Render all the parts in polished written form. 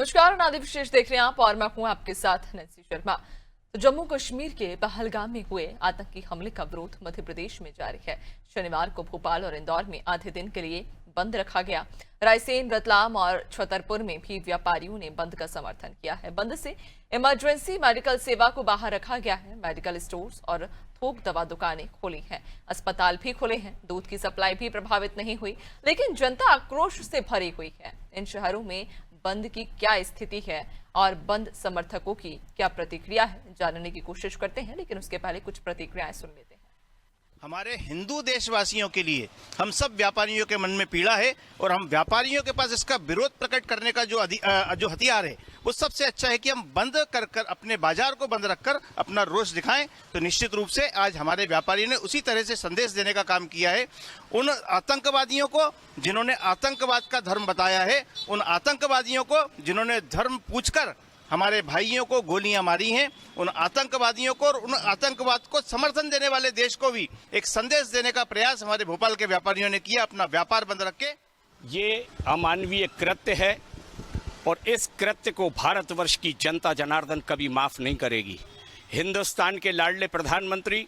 नमस्कार, नादी विशेष देख रहे हैं आप और मैं हूं आपके साथ नैन्सी शर्मा। तो जम्मू कश्मीर के पहलगाम में हुए आतंकी हमले का विरोध मध्य प्रदेश में जारी है। शनिवार को भोपाल और इंदौर में आधे दिन के लिए बंद रखा गया। रायसेन, रतलाम और छतरपुर में भी व्यापारियों ने बंद का समर्थन किया है। बंद से इमरजेंसी मेडिकल सेवा को बाहर रखा गया है। मेडिकल स्टोर्स और थोक दवा दुकानें खोली हैं। अस्पताल भी खुले हैं। दूध की सप्लाई भी प्रभावित नहीं हुई, लेकिन जनता आक्रोश से भरी हुई है। इन शहरों में बंद की क्या स्थिति है और बंद समर्थकों की क्या प्रतिक्रिया है, जानने की कोशिश करते हैं, लेकिन उसके पहले कुछ प्रतिक्रियाएं सुन लेते हैं। हमारे हिंदू देशवासियों के लिए हम सब व्यापारियों के मन में पीड़ा है और हम व्यापारियों के पास इसका विरोध प्रकट करने का जो हथियार है वो सबसे अच्छा है कि हम बंद कर अपने बाजार को बंद रखकर अपना रोष दिखाएं। तो निश्चित रूप से आज हमारे व्यापारियों ने उसी तरह से संदेश देने का काम किया है। उन आतंकवादियों को जिन्होंने आतंकवाद का धर्म बताया है, उन आतंकवादियों को जिन्होंने धर्म पूछकर हमारे भाइयों को गोलियां मारी हैं, उन आतंकवादियों को और उन आतंकवाद को समर्थन देने वाले देश को भी एक संदेश देने का प्रयास हमारे भोपाल के व्यापारियों ने किया। अपना व्यापार बंद रख के ये अमानवीय कृत्य है और इस कृत्य को भारतवर्ष की जनता जनार्दन कभी माफ नहीं करेगी। हिंदुस्तान के लाडले प्रधानमंत्री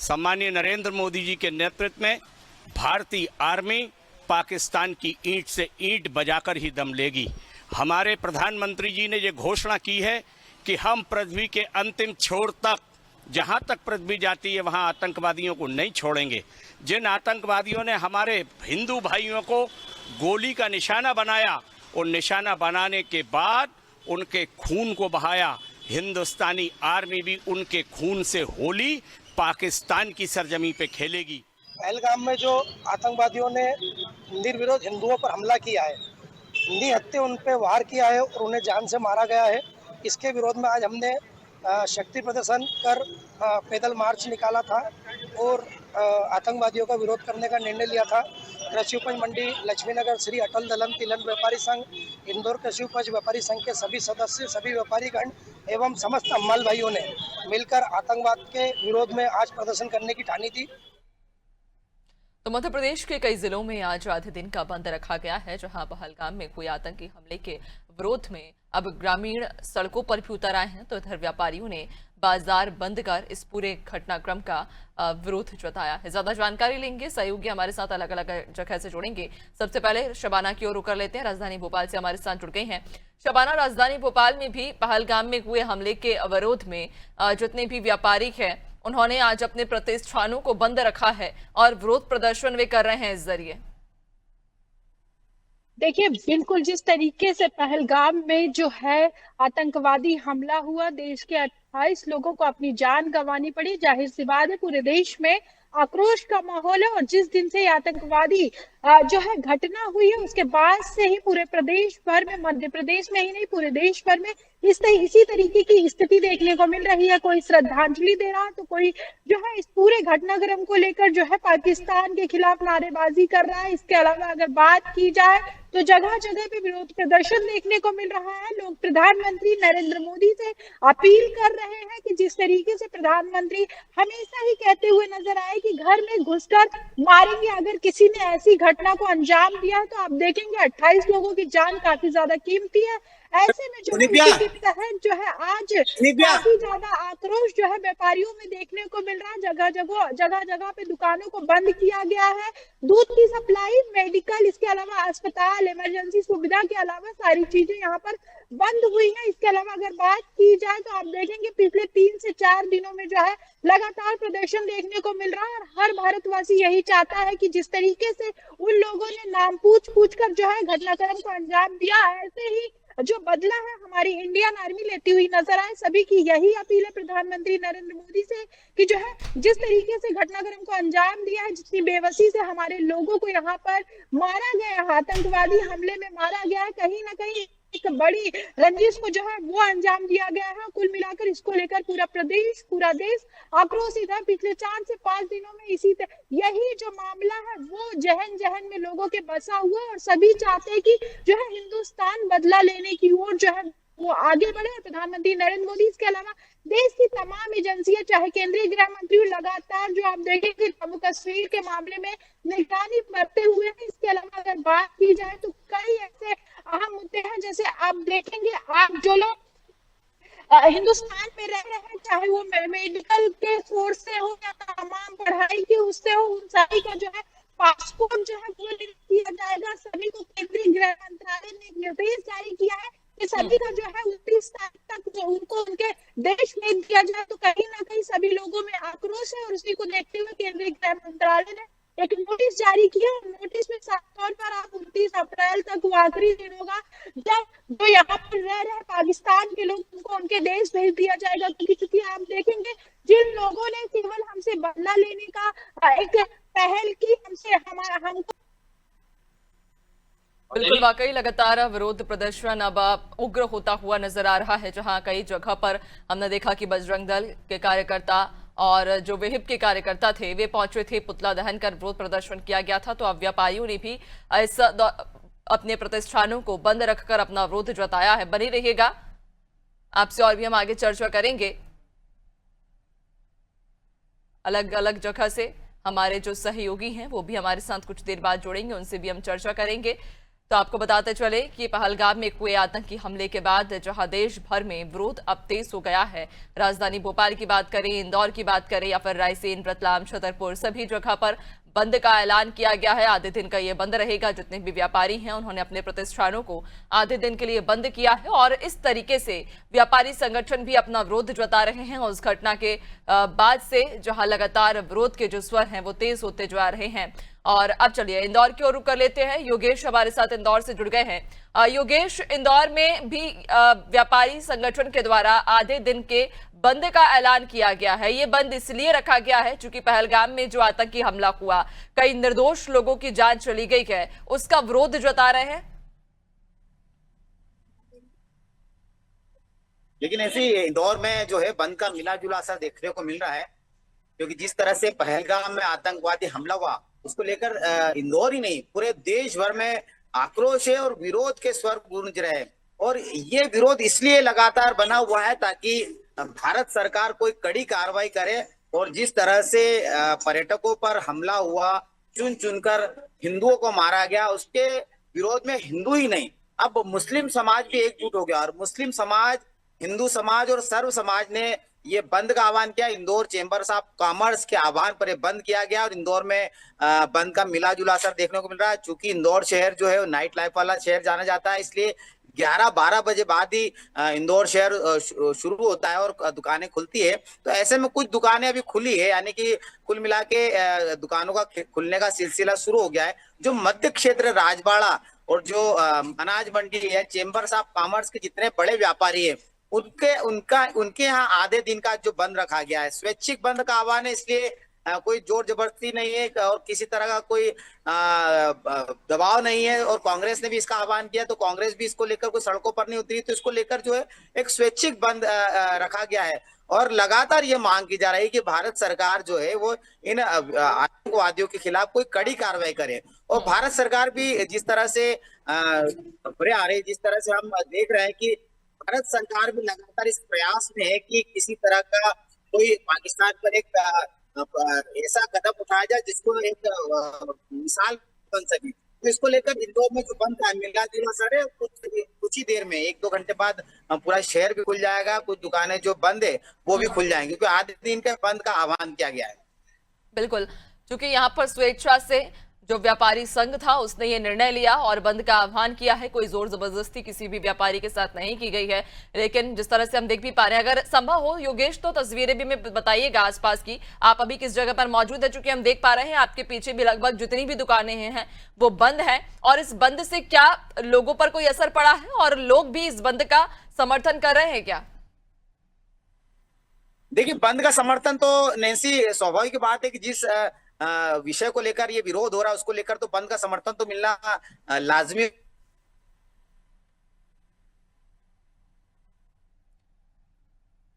सम्मानीय नरेंद्र मोदी जी के नेतृत्व में भारतीय आर्मी पाकिस्तान की ईंट से ईंट बजाकर ही दम लेगी। हमारे प्रधानमंत्री जी ने ये घोषणा की है कि हम पृथ्वी के अंतिम छोर तक, जहां तक पृथ्वी जाती है वहां आतंकवादियों को नहीं छोड़ेंगे। जिन आतंकवादियों ने हमारे हिंदू भाइयों को गोली का निशाना बनाया और निशाना बनाने के बाद उनके खून को बहाया, हिंदुस्तानी आर्मी भी उनके खून से होली पाकिस्तान की सरजमी पे खेलेगी। पहलगाम में जो आतंकवादियों ने निर्विरोध हिंदुओं पर हमला किया है, हिंदी हत्या उन पे वार किया है और उन्हें जान से मारा गया है, इसके विरोध में आज हमने शक्ति प्रदर्शन कर पैदल मार्च निकाला था और आतंकवादियों का विरोध करने का निर्णय लिया था। कृषि उपज मंडी लक्ष्मीनगर श्री अटल दलम तिलक व्यापारी संघ, इंदौर कृषि उपज व्यापारी संघ के सभी सदस्य, सभी व्यापारीगण एवं समस्त अम्माल भाइयों ने मिलकर आतंकवाद के विरोध में आज प्रदर्शन करने की ठानी थी। तो मध्य प्रदेश के कई जिलों में आज आधे दिन का बंद रखा गया है, जहां पहलगाम में हुए आतंकी हमले के विरोध में अब ग्रामीण सड़कों पर भी उतर आए हैं। तो इधर व्यापारियों ने बाजार बंद कर इस पूरे घटनाक्रम का विरोध जताया है। ज्यादा जानकारी लेंगे, सहयोगी हमारे साथ अलग अलग जगह से जुड़ेंगे। सबसे पहले शबाना की ओर रुकर लेते हैं, राजधानी भोपाल से हमारे साथ जुड़ गई हैं। शबाना, राजधानी भोपाल में भी पहलगाम में हुए हमले के विरोध में जितने भी व्यापारी हैं उन्होंने आज अपने प्रतिष्ठानों को बंद रखा है और विरोध प्रदर्शन वे कर रहे हैं। इस जरिए देखिए, बिल्कुल जिस तरीके से पहलगाम में जो है आतंकवादी हमला हुआ, देश के 28 लोगों को अपनी जान गंवानी पड़ी। जाहिर सी बात है पूरे देश में आक्रोश का माहौल है और जिस दिन से आतंकवादी जो है घटना हुई है उसके बाद से ही पूरे प्रदेश भर में, मध्य प्रदेश में ही नहीं पूरे देश भर में इसी तरीके की स्थिति देखने को मिल रही है। कोई श्रद्धांजलि दे रहा है तो कोई जो है इस पूरे घटनाक्रम को लेकर जो है पाकिस्तान के खिलाफ नारेबाजी कर रहा है। इसके अलावा अगर बात की जाए तो जगह जगह पे विरोध प्रदर्शन देखने को मिल रहा है। लोग प्रधानमंत्री नरेंद्र मोदी से अपील कर रहे हैं कि जिस तरीके से प्रधानमंत्री हमेशा ही कहते हुए नजर आए कि घर में घुसकर मारेंगे अगर किसी ने ऐसी घटना को अंजाम दिया है, तो आप देखेंगे 28 लोगों की जान काफी ज्यादा कीमती है। ऐसे में जो तहत जो है आज काफी ज्यादा आक्रोश जो है व्यापारियों में देखने को मिल रहा है। जगह जगह पे दुकानों को बंद किया गया है। दूध की सप्लाई, मेडिकल, इसके अलावा अस्पताल, इमरजेंसी सुविधा के अलावा सारी चीजें यहाँ पर बंद हुई है। इसके अलावा अगर बात की जाए तो आप देखेंगे पिछले 3 से 4 दिनों में जो है लगातार प्रदर्शन देखने को मिल रहा है और हर भारतवासी यही चाहता है कि जिस तरीके से उन लोगों ने नाम पूछ कर जो है घटनाक्रम को अंजाम दिया, ऐसे ही जो बदला है हमारी इंडियन आर्मी लेती हुई नजर आए। सभी की यही अपील है प्रधानमंत्री नरेंद्र मोदी से कि जो है जिस तरीके से घटनाक्रम को अंजाम दिया है, जितनी बेबसी से हमारे लोगों को यहाँ पर मारा गया है, आतंकवादी हमले में मारा गया है, कहीं ना कहीं एक बड़ी रंजिश को जो है वो अंजाम दिया गया है। कुल मिलाकर इसको लेकर पूरा प्रदेश, पूरा देश आक्रोशित है। पिछले 4 से 5 दिनों में यही जो मामला है वो जहन जहन में लोगों के बसा हुआ और सभी चाहते हैं कि जो है हिंदुस्तान बदला लेने की ओर जो है वो आगे बढ़े। प्रधानमंत्री नरेंद्र मोदी, इसके अलावा देश की तमाम एजेंसियां, चाहे केंद्रीय गृह मंत्री लगातार जो आप देखेंगे जम्मू कश्मीर के मामले में निगरानी करते हुए हैं। इसके अलावा अगर बात की जाए तो कई ऐसे अहम मुद्दे हैं, जैसे आप देखेंगे आप जो लोग हिंदुस्तान में रह रहे हैं, चाहे वो मेडिकल के सोर्स से हो या तमाम पढ़ाई के उससे हो, उन सभी का जो है पासपोर्ट जो है वो लिंक किया जाएगा। सभी को केंद्रीय गृह मंत्रालय ने एक निर्देश जारी किया है कि सभी का जो है 29 तारीख तक जो उनको उनके देश में दिया जाए। तो कहीं ना कहीं सभी लोगों में आक्रोश है और उसी को देखते हुए केंद्रीय गृह मंत्रालय ने एक नोटिस जारी किया। नोटिस में साफ तौर पर आप 29 अप्रैल तक वो आखिरी दिन होगा जब जो यहाँ पर रह रहे पाकिस्तान के लोग उनको उनके देश भेज दिया जाएगा। क्योंकि आप देखेंगे जिन लोगों ने केवल हमसे बदला लेने का एक पहल की, हमको बिल्कुल वाकई लगातार विरोध प्रदर्शन अब उग्र होता हुआ नजर आ रहा है, जहां कई जगह पर हमने देखा कि बजरंग दल के कार्यकर्ता और जो विहिप के कार्यकर्ता थे वे पहुंचे थे, पुतला दहन कर विरोध प्रदर्शन किया गया था। तो अब व्यापारियों ने भी इस अपने प्रतिष्ठानों को बंद रखकर अपना विरोध जताया है। बनी रहिएगा, आपसे और भी हम आगे चर्चा करेंगे। अलग अलग जगह से हमारे जो सहयोगी हैं वो भी हमारे साथ कुछ देर बाद जुड़ेंगे, उनसे भी हम चर्चा करेंगे। तो आपको बताते चले कि पहलगाम में हुए आतंकी हमले के बाद जहां देश भर में विरोध अब तेज हो गया है, राजधानी भोपाल की बात करें, इंदौर की बात करें या फिर रायसेन, रतलाम, छतरपुर, सभी जगह पर बंद का ऐलान किया गया है। आधे दिन का ये बंद रहेगा। जितने भी व्यापारी हैं उन्होंने अपने प्रतिष्ठानों को आधे दिन के लिए बंद किया है और इस तरीके से व्यापारी संगठन भी अपना विरोध जता रहे हैं। उस घटना के बाद से जहां लगातार विरोध के जो स्वर हैं वो तेज होते जा रहे हैं। और अब चलिए इंदौर की ओर रुख कर लेते हैं। योगेश हमारे साथ इंदौर से जुड़ गए हैं। योगेश, इंदौर में भी व्यापारी संगठन के द्वारा आधे दिन के बंद का ऐलान किया गया है। ये बंद इसलिए रखा गया है क्योंकि पहलगाम में जो आतंकी हमला हुआ, कई निर्दोष लोगों की जान चली गई है, उसका विरोध जता रहे हैं। लेकिन ऐसे इंदौर में जो है बंद का मिला जुला असर देखने को मिल रहा है, क्योंकि जिस तरह से पहलगाम में आतंकवादी हमला हुआ उसको लेकर इंदौर ही नहीं पूरे देश भर में आक्रोश है और विरोध के स्वर गूंज रहे हैं। और ये विरोध इसलिए लगातार बना हुआ है ताकि भारत सरकार कोई कड़ी कार्रवाई करे। और जिस तरह से पर्यटकों पर हमला हुआ, चुन चुनकर हिंदुओं को मारा गया, उसके विरोध में हिंदू ही नहीं अब मुस्लिम समाज भी एकजुट हो गया। और मुस्लिम समाज, हिंदू समाज और सर्व समाज ने ये बंद का आह्वान किया। इंदौर चेंबर्स ऑफ कॉमर्स के आह्वान पर ये बंद किया गया और इंदौर में बंद का मिला जुला असर देखने को मिल रहा है। चूंकि इंदौर शहर जो है वो नाइट लाइफ वाला शहर जाना जाता है, इसलिए 11-12 बजे बाद ही इंदौर शहर शुरू होता है और दुकानें खुलती है। तो ऐसे में कुछ दुकानें अभी खुली है, यानी कि कुल मिला के दुकानों का खुलने का सिलसिला शुरू हो गया है। जो मध्य क्षेत्र राजबाड़ा और जो अनाज मंडी है, चेंबर्स ऑफ कॉमर्स के जितने बड़े व्यापारी है उनके यहाँ आधे दिन का जो बंद रखा गया है, स्वैच्छिक बंद का आह्वान है। इसलिए कोई जोर जबरदस्ती नहीं है और किसी तरह का कोई दबाव नहीं है। और कांग्रेस ने भी इसका आह्वान किया तो कांग्रेस भी इसको लेकर कोई सड़कों पर नहीं उतरी, तो इसको लेकर जो है एक स्वैच्छिक बंद रखा गया है। और लगातार ये मांग की जा रही है कि भारत सरकार जो है वो इन आतंकवादियों के खिलाफ कोई कड़ी कार्रवाई करे। और भारत सरकार भी जिस तरह से खबरें आ रही है, जिस तरह से हम देख रहे हैं कि भारत सरकार भी लगातार इस प्रयास में है कि किसी तरह का कोई पाकिस्तान पर एक ऐसा कदम उठाया जाए जिसको एक मिसाल बन सके। तो इसको लेकर इंदौर में जो बंद का मिला जुला असर है, कुछ ही देर में 1-2 घंटे बाद पूरा शहर भी खुल जाएगा। कुछ दुकानें जो बंद है वो भी खुल जाएंगी, क्योंकि आधे दिन के बंद का आह्वान किया गया है। बिल्कुल, क्योंकि यहाँ पर स्वेच्छा से जो व्यापारी संघ था उसने ये निर्णय लिया और बंद का आह्वान किया है। कोई जोर जबरदस्ती किसी भी व्यापारी के साथ नहीं की गई है। लेकिन जिस तरह से हम देख भी पा रहे हैं, अगर संभव हो योगेश तो तस्वीरें भी हमें बताइएगा आसपास की। आप अभी किस जगह पर मौजूद है? चूंकि हम देख पा रहे हैं आपके पीछे भी लगभग जितनी भी दुकानें हैं वो बंद है। और इस बंद से क्या लोगों पर कोई असर पड़ा है और लोग भी इस बंद का समर्थन कर रहे हैं क्या? देखिए, बंद का समर्थन तो नैन्सी स्वाभाविक बात है कि जिस विषय को लेकर ये विरोध हो रहा है उसको लेकर तो बंद का समर्थन तो मिलना लाजमी।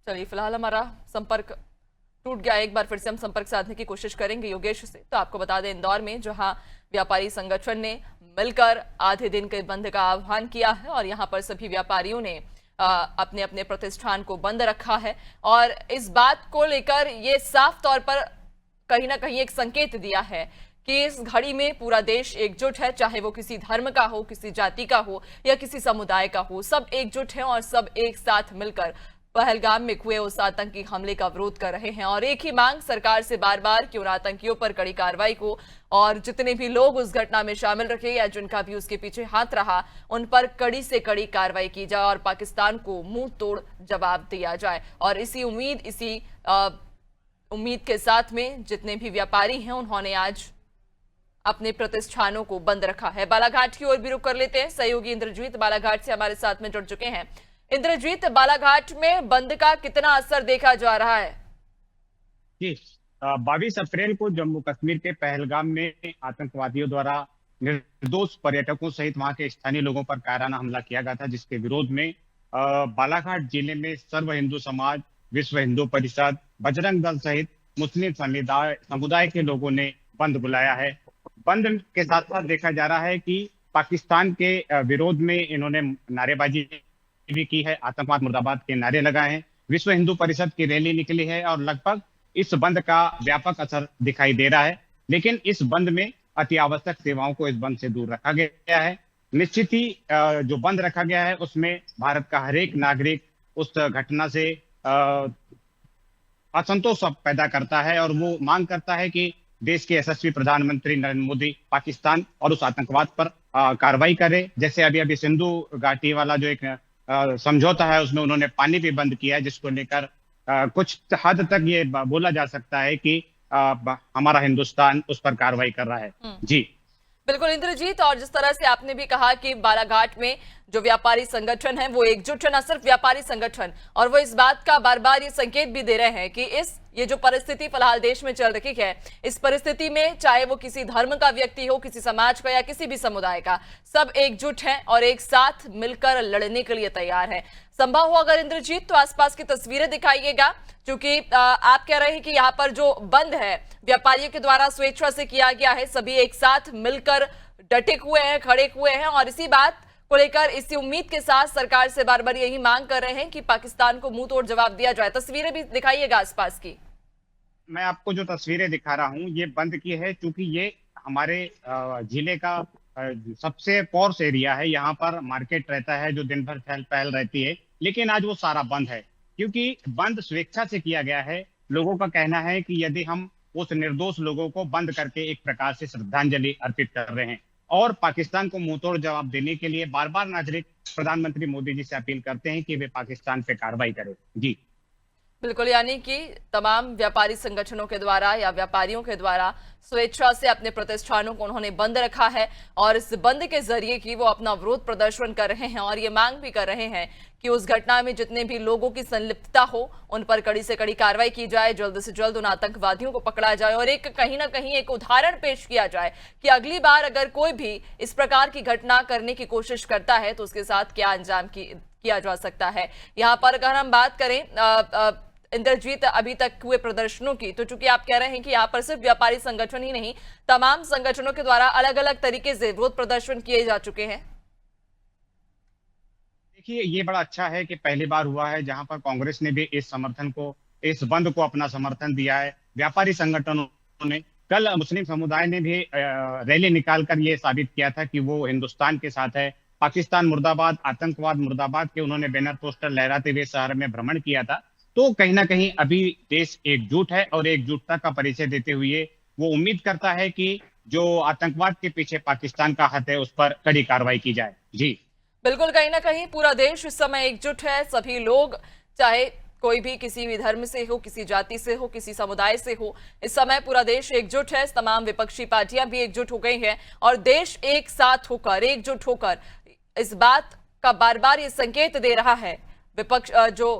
चलिए, फिलहाल हमारा संपर्क टूट गया। एक बार फिर से हम संपर्क साधने की कोशिश करेंगे योगेश से। तो आपको बता दें, इंदौर में जहां व्यापारी संगठन ने मिलकर आधे दिन के बंद का आह्वान किया है और यहां पर सभी व्यापारियों ने अपने अपने प्रतिष्ठान को बंद रखा है। और इस बात को लेकर ये साफ तौर पर कहीं ना कहीं एक संकेत दिया है कि इस घड़ी में पूरा देश एकजुट है, चाहे वो किसी धर्म का हो, किसी जाति का हो या किसी समुदाय का हो, सब एकजुट है और सब एक साथ मिलकर पहलगाम में हुए उस आतंकी हमले का विरोध कर रहे हैं। और एक ही मांग सरकार से बार बार कि उन आतंकियों पर कड़ी कार्रवाई को, और जितने भी लोग उस घटना में शामिल रहे या जिनका भी उसके पीछे हाथ रहा, उन पर कड़ी से कड़ी कार्रवाई की जाए और पाकिस्तान को मुंह तोड़ जवाब दिया जाए। और इसी उम्मीद के साथ में जितने भी व्यापारी हैं उन्होंने आज अपने प्रतिष्ठानों को बंद रखा है। बालाघाट की ओर भी रुख कर लेते हैं। सहयोगी इंद्रजीत बालाघाट से हमारे साथ में जुड़ चुके हैं। इंद्रजीत, बालाघाट में बंद का कितना असर देखा जा रहा है? जी, 22 अप्रैल को जम्मू कश्मीर के पहलगाम में आतंकवादियों द्वारा निर्दोष पर्यटकों सहित वहां के स्थानीय लोगों पर कायराना हमला किया गया था, जिसके विरोध में बालाघाट जिले में सर्व हिंदू समाज, विश्व हिंदू परिषद, बजरंग दल सहित मुस्लिम समुदाय के लोगों ने बंद बुलाया है। बंद के साथ साथ देखा जा रहा है कि पाकिस्तान के विरोध में इन्होंने नारेबाजी भी की है, आतंकवाद मुर्दाबाद के नारे लगाए हैं, विश्व हिंदू परिषद की रैली निकली है और लगभग इस बंद का व्यापक असर दिखाई दे रहा है। लेकिन इस बंद में अति आवश्यक सेवाओं को इस बंद से दूर रखा गया है। निश्चित ही जो बंद रखा गया है उसमें भारत का हर एक नागरिक उस घटना से असंतोष पैदा करता है और वो मांग करता है कि देश के यशस्वी प्रधानमंत्री नरेंद्र मोदी पाकिस्तान और उस आतंकवाद पर कार्रवाई करे। जैसे अभी सिंधु घाटी वाला जो एक समझौता है उसमें उन्होंने पानी भी बंद किया है, जिसको लेकर कुछ हद तक ये बोला जा सकता है कि हमारा हिंदुस्तान उस पर कार्रवाई कर रहा है। जी बिल्कुल इंद्रजीत, और जिस तरह से आपने भी कहा कि बालाघाट में जो व्यापारी संगठन है वो एकजुट है, न सिर्फ व्यापारी संगठन, और वो इस बात का बार बार ये संकेत भी दे रहे हैं कि ये जो परिस्थिति फिलहाल देश में चल रही है, इस परिस्थिति में चाहे वो किसी धर्म का व्यक्ति हो, किसी समाज का या किसी भी समुदाय का, सब एकजुट है और एक साथ मिलकर लड़ने के लिए तैयार है। संभव हो अगर इंद्रजीत तो आसपास की तस्वीरें दिखाइएगा, क्योंकि आप कह रहे हैं कि यहाँ पर जो बंद है व्यापारियों के द्वारा स्वेच्छा से किया गया है, सभी एक साथ मिलकर डटे हुए हैं, खड़े हुए हैं और इसी बात को लेकर इसी उम्मीद के साथ सरकार से बार बार यही मांग कर रहे हैं कि पाकिस्तान को मुंह तोड़ जवाब दिया जाए। तस्वीरें भी दिखाइएगा आसपास की। मैं आपको जो तस्वीरें दिखा रहा हूँ ये बंद की है, क्योंकि ये हमारे जिले का सबसे पॉर्श एरिया है। यहाँ पर मार्केट रहता है जो दिन भर चहल पहल रहती है, लेकिन आज वो सारा बंद है क्योंकि बंद स्वेच्छा से किया गया है। लोगों का कहना है कि यदि हम उस निर्दोष लोगों को बंद करके एक प्रकार से श्रद्धांजलि अर्पित कर रहे हैं और पाकिस्तान को मुंहतोड़ जवाब देने के लिए बार बार नागरिक प्रधानमंत्री मोदी जी से अपील करते हैं कि वे पाकिस्तान पे कार्रवाई करें। जी बिल्कुल, यानी कि तमाम व्यापारी संगठनों के द्वारा या व्यापारियों के द्वारा स्वेच्छा से अपने प्रतिष्ठानों को उन्होंने बंद रखा है और इस बंद के जरिए कि वो अपना विरोध प्रदर्शन कर रहे हैं और ये मांग भी कर रहे हैं कि उस घटना में जितने भी लोगों की संलिप्तता हो उन पर कड़ी से कड़ी कार्रवाई की जाए, जल्द से जल्द उन आतंकवादियों को पकड़ा जाए और एक कहीं ना कहीं एक उदाहरण पेश किया जाए कि अगली बार अगर कोई भी इस प्रकार की घटना करने की कोशिश करता है तो उसके साथ क्या अंजाम किया जा सकता है। यहाँ पर अगर हम बात करें इंद्रजीत अभी तक हुए प्रदर्शनों की, तो चूंकि आप कह रहे हैं कि यहाँ पर सिर्फ व्यापारी संगठन ही नहीं, तमाम संगठनों के द्वारा अलग अलग तरीके से विरोध प्रदर्शन किए जा चुके हैं। देखिए, ये बड़ा अच्छा है कि पहली बार हुआ है जहां पर कांग्रेस ने भी इस बंद को अपना समर्थन दिया है। व्यापारी संगठनों ने कल मुस्लिम समुदाय ने भी रैली निकालकर ये साबित किया था कि वो हिंदुस्तान के साथ है। पाकिस्तान मुर्दाबाद, आतंकवाद मुर्दाबाद के उन्होंने बैनर पोस्टर लहराते हुए शहर में भ्रमण किया था। तो कहीं ना कहीं अभी देश एकजुट है और एकजुटता का परिचय देते हुए वो उम्मीद करता है कि जो आतंकवाद के पीछे पाकिस्तान का हाथ है उस पर कड़ी कार्रवाई की जाए। जी बिल्कुल, कहीं ना कहीं पूरा देश इस समय एकजुट है। सभी लोग, चाहे कोई भी किसी भी धर्म से हो, किसी जाति से हो, किसी समुदाय से हो, इस समय पूरा देश एकजुट है। तमाम विपक्षी पार्टियां भी एकजुट हो गई हैं और देश एक साथ होकर, एकजुट होकर इस बात का बार बार ये संकेत दे रहा है, विपक्ष जो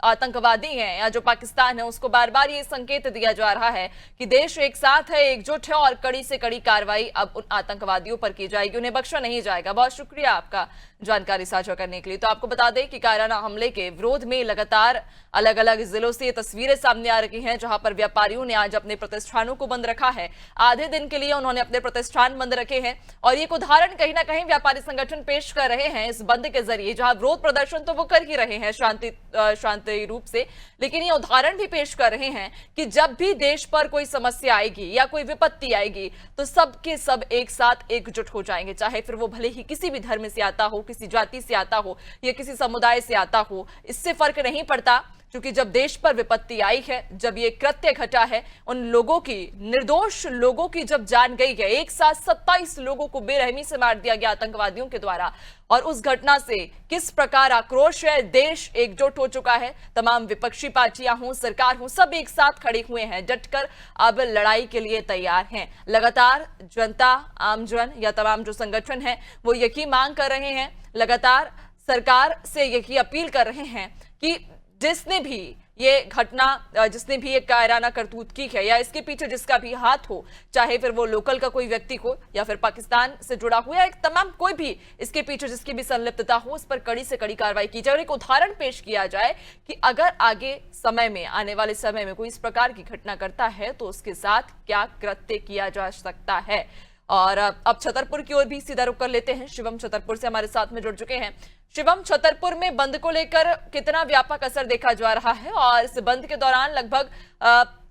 आतंकवादी हैं या जो पाकिस्तान है उसको बार बार ये संकेत दिया जा रहा है कि देश एक साथ है, एकजुट है और कड़ी से कड़ी कार्रवाई अब उन आतंकवादियों पर की जाएगी, उन्हें बख्शा नहीं जाएगा। बहुत शुक्रिया आपका जानकारी साझा करने के लिए। तो आपको बता दें कि कायराना हमले के विरोध में लगातार अलग अलग जिलों से ये तस्वीरें सामने आ रही हैं, जहां पर व्यापारियों ने आज अपने प्रतिष्ठानों को बंद रखा है। आधे दिन के लिए उन्होंने अपने प्रतिष्ठान बंद रखे हैं और एक उदाहरण कहीं ना कहीं व्यापारी संगठन पेश कर रहे हैं इस बंद के जरिए, जहां विरोध प्रदर्शन तो वो कर ही रहे हैं शांति सही रूप से, लेकिन ये उदाहरण भी पेश कर रहे हैं कि जब भी देश पर कोई समस्या आएगी या कोई विपत्ति आएगी तो सब के सब एक साथ एकजुट हो जाएंगे, चाहे फिर वो भले ही किसी भी धर्म से आता हो, किसी जाति से आता हो या किसी समुदाय से आता हो, इससे फर्क नहीं पड़ता। क्योंकि जब देश पर विपत्ति आई है, जब ये कृत्य घटा है, उन लोगों की, निर्दोष लोगों की जब जान गई है, एक साथ 27 लोगों को बेरहमी से मार दिया गया आतंकवादियों के द्वारा, और उस घटना से किस प्रकार आक्रोश है, देश एकजुट हो चुका है। तमाम विपक्षी पार्टियां हों, सरकार हो, सब एक साथ खड़े हुए हैं, डटकर अब लड़ाई के लिए तैयार हैं। लगातार जनता, आमजन या तमाम जो संगठन है वो यही मांग कर रहे हैं, लगातार सरकार से यही अपील कर रहे हैं कि जिसने भी ये घटना, जिसने भी ये कायराना करतूत की है या इसके पीछे जिसका भी हाथ हो, चाहे फिर वो लोकल का कोई व्यक्ति हो या फिर पाकिस्तान से जुड़ा हुआ या तमाम कोई भी इसके पीछे जिसकी भी संलिप्तता हो, उस पर कड़ी से कड़ी कार्रवाई की जाए और एक उदाहरण पेश किया जाए कि अगर आगे समय में, आने वाले समय में कोई इस प्रकार की घटना करता है तो उसके साथ क्या कृत्य किया जा सकता है। और अब छतरपुर की ओर भी सीधा रुख कर लेते हैं। शिवम छतरपुर से हमारे साथ में जुड़ चुके हैं। शिवम, छतरपुर में बंद को लेकर कितना व्यापक असर देखा जा रहा है और इस बंद के दौरान लगभग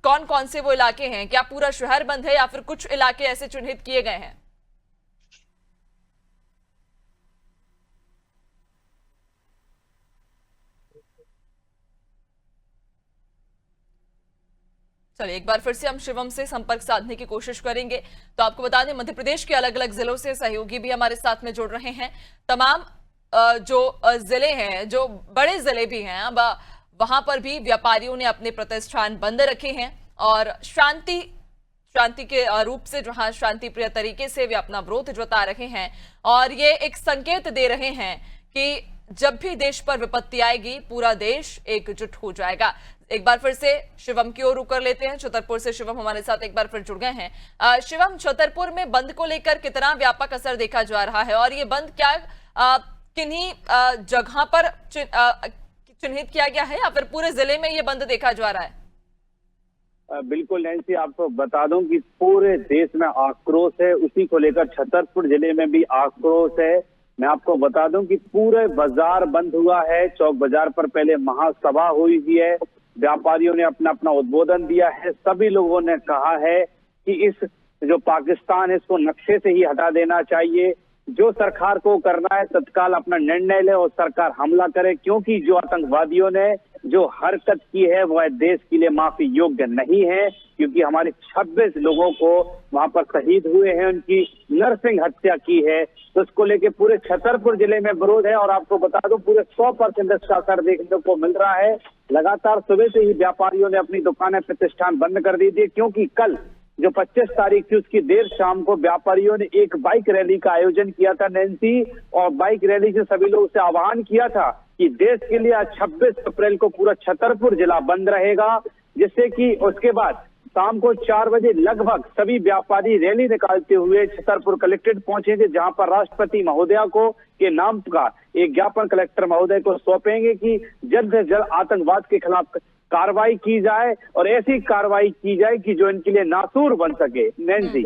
कौन कौन से वो इलाके हैं? क्या पूरा शहर बंद है या फिर कुछ इलाके ऐसे चिन्हित किए गए हैं? चलिए एक बार फिर से हम शिवम से संपर्क साधने की कोशिश करेंगे। तो आपको बता दें, मध्य प्रदेश के अलग अलग जिलों से सहयोगी भी हमारे साथ में जुड़ रहे हैं। तमाम जो जिले हैं, जो बड़े जिले भी हैं, अब वहां पर भी व्यापारियों ने अपने प्रतिष्ठान बंद रखे हैं और शांति के रूप से, जहां शांति प्रिय तरीके से वे अपना विरोध जता रहे हैं और ये एक संकेत दे रहे हैं कि जब भी देश पर विपत्ति आएगी पूरा देश एकजुट हो जाएगा। एक बार फिर से शिवम की ओर रुख कर लेते हैं। छतरपुर से शिवम हमारे साथ एक बार फिर जुड़ गए हैं। शिवम, छतरपुर में बंद को लेकर कितना व्यापक असर देखा जा रहा है और ये बंद क्या किन्हीं जगह पर चिन्हित किया गया है या फिर पूरे जिले में ये बंद देखा जा रहा है? बिल्कुल नैन्सी, आपको बता दूं कि पूरे देश में आक्रोश है, उसी को लेकर छतरपुर जिले में भी आक्रोश है। मैं आपको बता दूं कि पूरे बाजार बंद हुआ है। चौक बाजार पर पहले महासभा हुई है, व्यापारियों ने अपना अपना उद्बोधन दिया है। सभी लोगों ने कहा है कि इस जो पाकिस्तान है इसको नक्शे से ही हटा देना चाहिए। जो सरकार को करना है तत्काल अपना निर्णय ले और सरकार हमला करे, क्योंकि जो आतंकवादियों ने जो हरकत की है वह देश के लिए माफी योग्य नहीं है। क्योंकि हमारे 26 लोगों को वहां पर शहीद हुए हैं, उनकी नरसिंह हत्या की है, तो इसको लेके पूरे छतरपुर जिले में विरोध है। और आपको बता दूं पूरे 100% इसका असर देखने को मिल रहा है। लगातार सुबह से ही व्यापारियों ने अपनी दुकानें, प्रतिष्ठान बंद कर दी थी, क्योंकि कल जो 25 तारीख थी उसकी देर शाम को व्यापारियों ने एक बाइक रैली का आयोजन किया था नैन्सी, और बाइक रैली से सभी लोगों से आह्वान किया था कि देश के लिए आज 26 अप्रैल को पूरा छतरपुर जिला बंद रहेगा, जिससे कि उसके बाद शाम को 4 बजे लगभग सभी व्यापारी रैली निकालते हुए छतरपुर कलेक्ट्रेट पहुंचेंगे, जहां पर राष्ट्रपति महोदया को के नाम का एक ज्ञापन कलेक्टर महोदय को सौंपेंगे कि जल्द से जल्द आतंकवाद के खिलाफ कार्रवाई की जाए और ऐसी कार्रवाई की जाए कि जो इनके लिए नासूर बन सके। नैन्सी,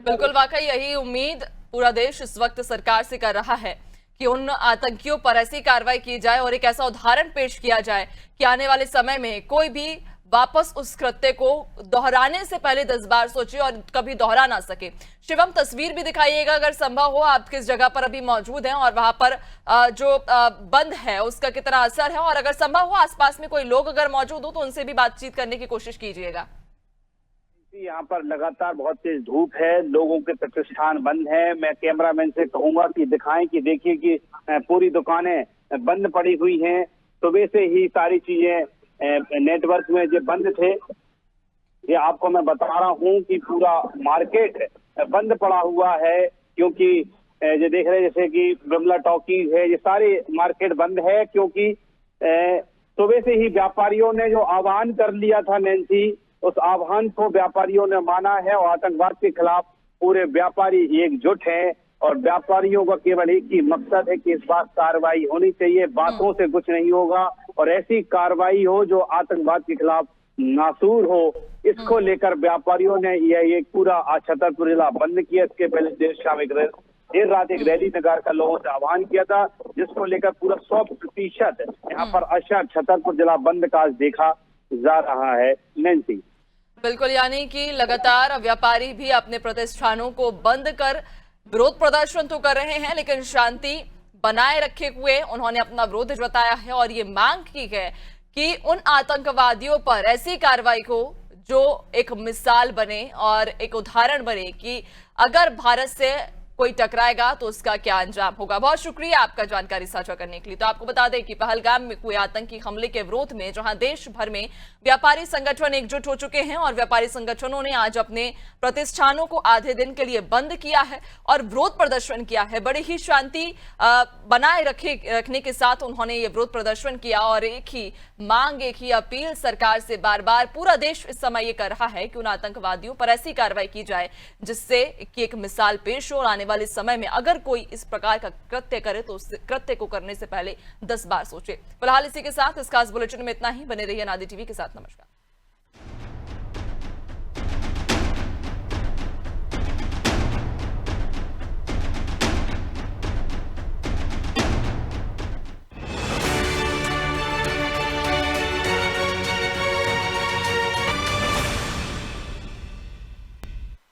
बिल्कुल, वाकई यही उम्मीद पूरा देश इस वक्त सरकार से कर रहा है कि उन आतंकियों पर ऐसी कार्रवाई की जाए और एक ऐसा उदाहरण पेश किया जाए कि आने वाले समय में कोई भी वापस उस कृत्य को दोहराने से पहले 10 बार सोचे और कभी दोहरा ना सके। शिवम, तस्वीर भी दिखाइएगा अगर संभव हो, आप किस जगह पर अभी मौजूद हैं और वहां पर जो बंद है उसका कितना असर है, और अगर संभव हो आसपास में कोई लोग अगर मौजूद हो तो उनसे भी बातचीत करने की कोशिश कीजिएगा। यहाँ पर लगातार बहुत तेज धूप है, लोगों के प्रतिष्ठान बंद है। मैं कैमरामैन से कहूंगा कि दिखाएं कि देखिए कि पूरी दुकानें बंद पड़ी हुई हैं। सुबह से ही सारी चीजें नेटवर्क में जो बंद थे, ये आपको मैं बता रहा हूँ कि पूरा मार्केट बंद पड़ा हुआ है, क्योंकि जो देख रहे हैं जैसे कि बिमला टॉकीज है, ये सारे मार्केट बंद है, क्योंकि सुबह से ही व्यापारियों ने जो आह्वान कर लिया था नैन्सी, उस आह्वान को व्यापारियों ने माना है और आतंकवाद के खिलाफ पूरे व्यापारी एकजुट हैं। और व्यापारियों का केवल एक ही मकसद है कि इस बार कार्रवाई होनी चाहिए, बातों से कुछ नहीं होगा और ऐसी कार्रवाई हो जो आतंकवाद के खिलाफ नासूर हो। इसको लेकर व्यापारियों ने यह एक पूरा छतरपुर जिला बंद किया। इसके पहले देर शाम देर रात एक रैली निकाल कर लोगों से आह्वान किया था, जिसको लेकर पूरा 100% यहाँ पर शहर छतरपुर जिला बंद का आज देखा जा रहा है। नैन्सी, बिल्कुल, यानी कि लगातार व्यापारी भी अपने प्रतिष्ठानों को बंद कर विरोध प्रदर्शन तो कर रहे हैं, लेकिन शांति बनाए रखे हुए उन्होंने अपना विरोध जताया है और ये मांग की है कि उन आतंकवादियों पर ऐसी कार्रवाई हो जो एक मिसाल बने और एक उदाहरण बने कि अगर भारत से कोई टकराएगा तो उसका क्या अंजाम होगा। बहुत शुक्रिया आपका जानकारी साझा करने के लिए। तो आपको बता दें कि पहलगाम में हुए आतंकी हमले के विरोध में जहां देश भर में व्यापारी संगठन एकजुट हो चुके हैं और व्यापारी संगठनों ने आज अपने प्रतिष्ठानों को आधे दिन के लिए बंद किया है और विरोध प्रदर्शन किया है। बड़ी ही शांति बनाए रखने के साथ उन्होंने ये विरोध प्रदर्शन किया और एक ही मांग, एक ही अपील सरकार से बार बार पूरा देश इस समय ये कर रहा है कि उन आतंकवादियों पर ऐसी कार्रवाई की जाए जिससे कि एक मिसाल पेश हो। आने वाले समय में अगर कोई इस प्रकार का कृत्य करे तो उस कृत्य को करने से पहले 10 बार सोचे। फिलहाल इसी के साथ इस खास बुलेटिन में इतना ही। बने रहिए नादी टीवी के साथ। नमस्कार।